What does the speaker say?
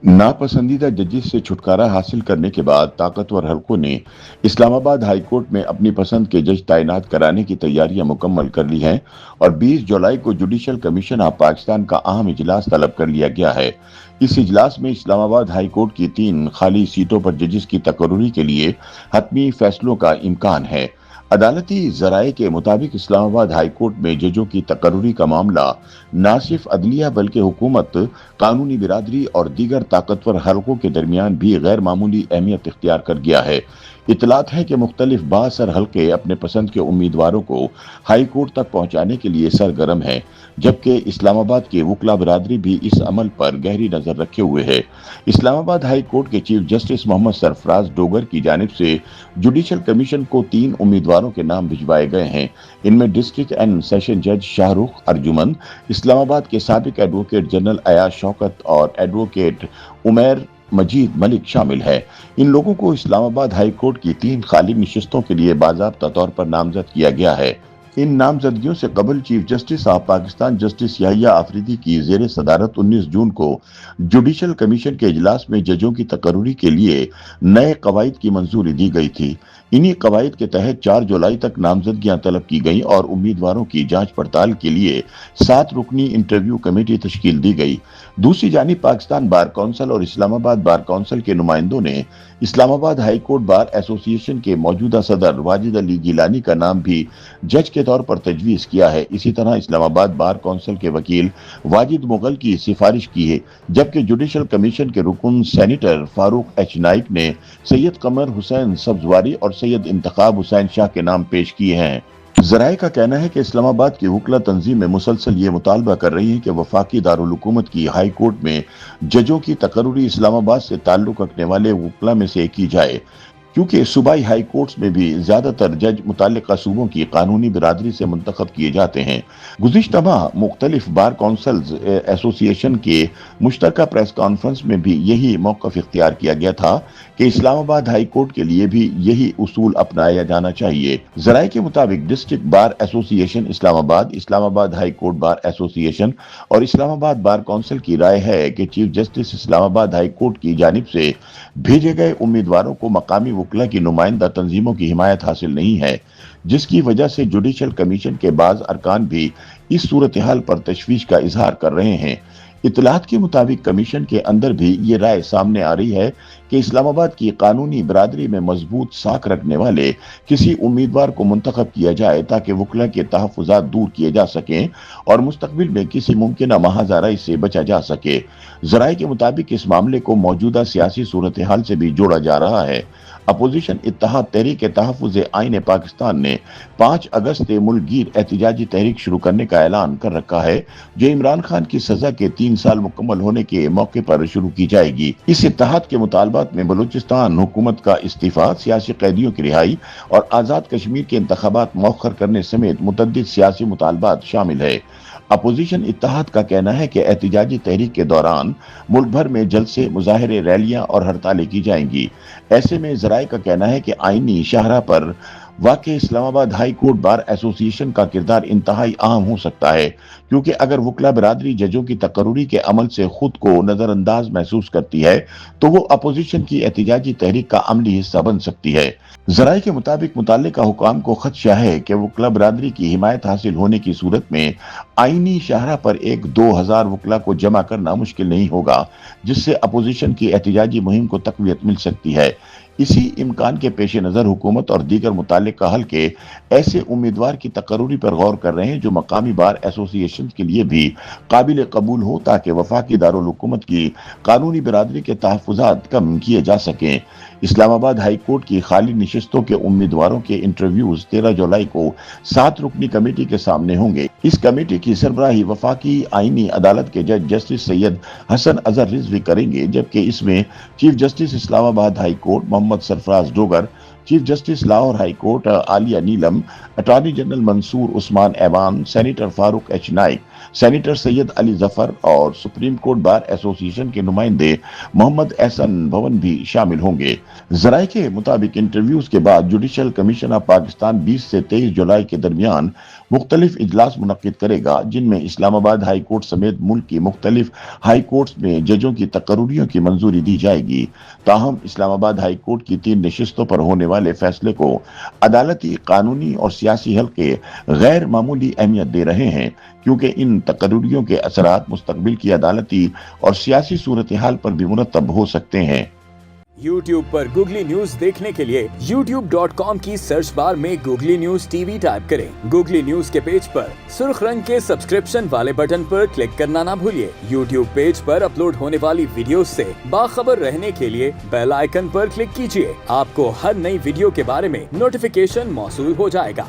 नापसंदीदा जजेस से छुटकारा हासिल करने के बाद ताकतवर हलकों ने इस्लामाबाद हाई कोर्ट में अपनी पसंद के जज तैनात कराने की तैयारियां मुकम्मल कर ली हैं और 20 जुलाई को जुडिशल कमीशन ऑफ पाकिस्तान का अहम इजलास तलब कर लिया गया है। इस इजलास में इस्लामाबाद हाई कोर्ट की 3 खाली सीटों पर जजेस की तकर्रुरी के लिए हतमी फैसलों का इम्कान है। अदालती जराये के मुताबिक इस्लामाबाद हाई कोर्ट में जजों की तकर्रुरी का मामला न सिर्फ अदलिया बल्कि हुकूमत, कानूनी बिरादरी और दीगर ताकतवर हलकों के दरमियान भी गैर मामूली अहमियत इख्तियार कर गया है। इतलात है कि मुख्तलिफ बाअसर हलके अपने पसंद के उम्मीदवारों को हाई कोर्ट तक पहुंचाने के लिए सरगर्म है, जबकि इस्लामाबाद की वकला बिरादरी भी इस अमल पर गहरी नजर रखे हुए है। इस्लामाबाद हाई कोर्ट के चीफ जस्टिस मोहम्मद सरफराज डोगर की जानिब से जुडिशल कमीशन को 3 उम्मीदवारों के नाम भिजवाए गए हैं। इनमें डिस्ट्रिक्ट एंड सेशन जज शाहरुख अर्जुमन, इस्लामाबाद के साबिक एडवोकेट जनरल अयाज शौकत और एडवोकेट उमैर मजीद मलिक शामिल है। इन लोगों को इस्लामाबाद हाई कोर्ट की 3 खाली नशिस्तों के लिए बाज़ाब्ता तौर पर नामजद किया गया है। इन नामजदगियों से कबल chief justice of Pakistan justice Yahya Afridi की जेर सदारत 19 जून को जुडिशल कमीशन के इजलास में जजों की तकर्रुरी के लिए नए कवायद की मंजूरी दी गई थी। इन्हीं कवायद के तहत 4 जुलाई तक नामजदगियां तलब की गईं और उम्मीदवारों की जांच पड़ताल के लिए 7 रुकनी इंटरव्यू कमेटी तश्कील दी गई। दूसरी जानिब पाकिस्तान बार काउंसिल और इस्लामाबाद बार काउंसिल के नुमाइंदों ने Islamabad high court bar association के मौजूदा सदर वाजिद अली गिलानी का नाम भी जज के तौर पर तजवीज़ किया है। इसी तरह इस्लामाबाद बार काउंसिल के वकील वाजिद मुगल की सिफारिश की है, जबकि जुडिशल कमीशन के रुकन सेनेटर फारूक एच नाइक ने सैयद कमर हुसैन सब्जवारी और सैयद इंतखाब हुसैन शाह के नाम पेश किए हैं। जराये का कहना है कि इस्लामाबाद की वकला तंजीमें मुसलसल ये मुतालबा कर रही हैं कि वफाकी दारुल हुकूमत की हाई कोर्ट में जजों की तकर्रुरी इस्लामाबाद से ताल्लुक रखने वाले वकला में से की जाए, क्योंकि सूबाई हाई कोर्ट्स में भी ज्यादातर जज मुतल्लिका सूबों की कानूनी बिरादरी से मुंतखब किए जाते हैं। गुज़िश्ता माह मुख्तलिफ बार काउंसिल्स एसोसिएशन के मुश्तरका प्रेस कॉन्फ्रेंस में भी यही मौक़िफ़ इख्तियार किया गया था कि इस्लामाबाद हाई कोर्ट के लिए भी यही उसूल अपनाया जाना चाहिए। जराये के मुताबिक district bar association Islamabad, Islamabad high court bar association और इस्लामाबाद बार काउंसिल की राय है कि chief justice Islamabad high court की जानिब से भेजे गए उम्मीदवारों को मकामी वकला की नुमाइंदा तंजीमों की हिमायत हासिल नहीं है, जिसकी वजह से जुडिशल कमीशन के बाज़ अरकान भी इस सूरत हाल पर तशवीश का इजहार कर रहे हैं। इतलात के मुताबिक कमीशन के अंदर भी ये राय सामने आ रही है कि इस्लामाबाद की कानूनी बिरादरी में मजबूत साख रखने वाले किसी उम्मीदवार को मुंतखब किया जाए ताकि वकला के तहफ़्फ़ुज़ात दूर किए जा सकें और मुस्तकबिल में किसी मुमकिन महाज़ाराई से बचा जा सके। जराये के मुताबिक इस मामले को मौजूदा सियासी सूरत हाल से भी जोड़ा जा रहा है। अपोजिशन इत्तेहाद तहरीक तहफ़्फ़ुज़ आईन पाकिस्तान ने 5 अगस्त मुल्कगीर एहतजाजी तहरीक शुरू करने का ऐलान कर रखा है, जो इमरान खान की सजा के 3 साल मुकम्मल होने के मौके पर शुरू की जाएगी। इस इत्तेहाद के मुतालबात में बलूचिस्तान हुकूमत का इस्तीफा, सियासी कैदियों की रिहाई और आज़ाद कश्मीर के इंतखाबात मौखर करने समेत मुतअद्दिद सियासी मुतालबात शामिल है। अपोजिशन इत्तेहाद का कहना है कि एहतजाजी तहरीक के दौरान मुल्क भर में जलसे, मुजाहरे, रैलियां और हड़तालें की जाएंगी। ऐसे में जराये का कहना है कि आईनी शाहरा पर वाक़ई Islamabad high court bar association का किरदार इंतहाई अहम हो सकता है, क्योंकि अगर वकला बिरादरी जजों की तकर्रुरी के अमल से खुद को नजरअंदाज महसूस करती है तो वो अपोजिशन की एहतजाजी तहरीक का अमली हिस्सा बन सकती है। जराये के मुताबिक मुतल्लिका हुकाम को खदशा है कि वकला बिरादरी की हिमायत हासिल होने की सूरत में आईनी शाहरा पर 1-2 हज़ार वकला को जमा करना मुश्किल नहीं होगा, जिससे अपोजिशन की एहतजाजी मुहिम को तक़वियत मिल सकती है। इसी इम्कान के पेश नज़र हुकूमत और दीगर मुतल्लिका हल्के ऐसे उम्मीदवार की तकर्रुरी पर गौर कर रहे हैं जो मकामी बार एसोसिएशन के लिए भी काबिल कबूल हो, ताकि वफाकी दारुल हुकूमत की कानूनी बिरादरी के तहफ़्फ़ुज़ात कम किए जा सकें। इस्लामाबाद हाई कोर्ट की खाली नशिस्तों के उम्मीदवारों के इंटरव्यूज 13 जुलाई को 7 रुकनी कमेटी के सामने होंगे। इस कमेटी की सरबराही वफाकी आईनी अदालत के जज जस्टिस सैयद हसन अजहर रिजवी करेंगे, जबकि इसमें chief justice Islamabad high court Mohammad Sarfaraz Dogar, chief justice Lahore high court Aliya Neelam, attorney general Mansoor Usman Awan, senator Farooq H Naek, senator Syed Ali Zafar और सुप्रीम कोर्ट बार एसोसिएशन के नुमाइंदे मोहम्मद एहसन भवन भी शामिल होंगे। जराये के मुताबिक इंटरव्यूज के बाद जुडिशल कमीशन ऑफ पाकिस्तान 20 से 23 जुलाई के दरमियान मुख्तलिफ इजलास मुनक्किद करेगा, जिनमें इस्लामाबाद हाई कोर्ट समेत मुल्क की मुख्तलिफ हाई कोर्ट्स में जजों की तकर्रुरियों की मंजूरी दी जाएगी। ताहम इस्लामाबाद हाई कोर्ट की 3 नशिस्तों पर होने वाले फैसले को अदालती, कानूनी और सियासी हल्के गैर मामूली अहमियत दे रहे हैं, क्योंकि इन तकर्रुरियों के असरात मुस्तकबिल की अदालती और सियासी सूरत हाल पर भी मुरतब हो सकते हैं। YouTube पर गूगली न्यूज देखने के लिए youtube.com की सर्च बार में गूगली न्यूज टीवी टाइप करें। गूगली न्यूज के पेज पर सुर्ख रंग के सब्सक्रिप्शन वाले बटन पर क्लिक करना ना भूलिए। YouTube पेज पर अपलोड होने वाली वीडियोस से बाखबर रहने के लिए बेल आइकन पर क्लिक कीजिए। आपको हर नई वीडियो के बारे में नोटिफिकेशन मौसूल हो जाएगा।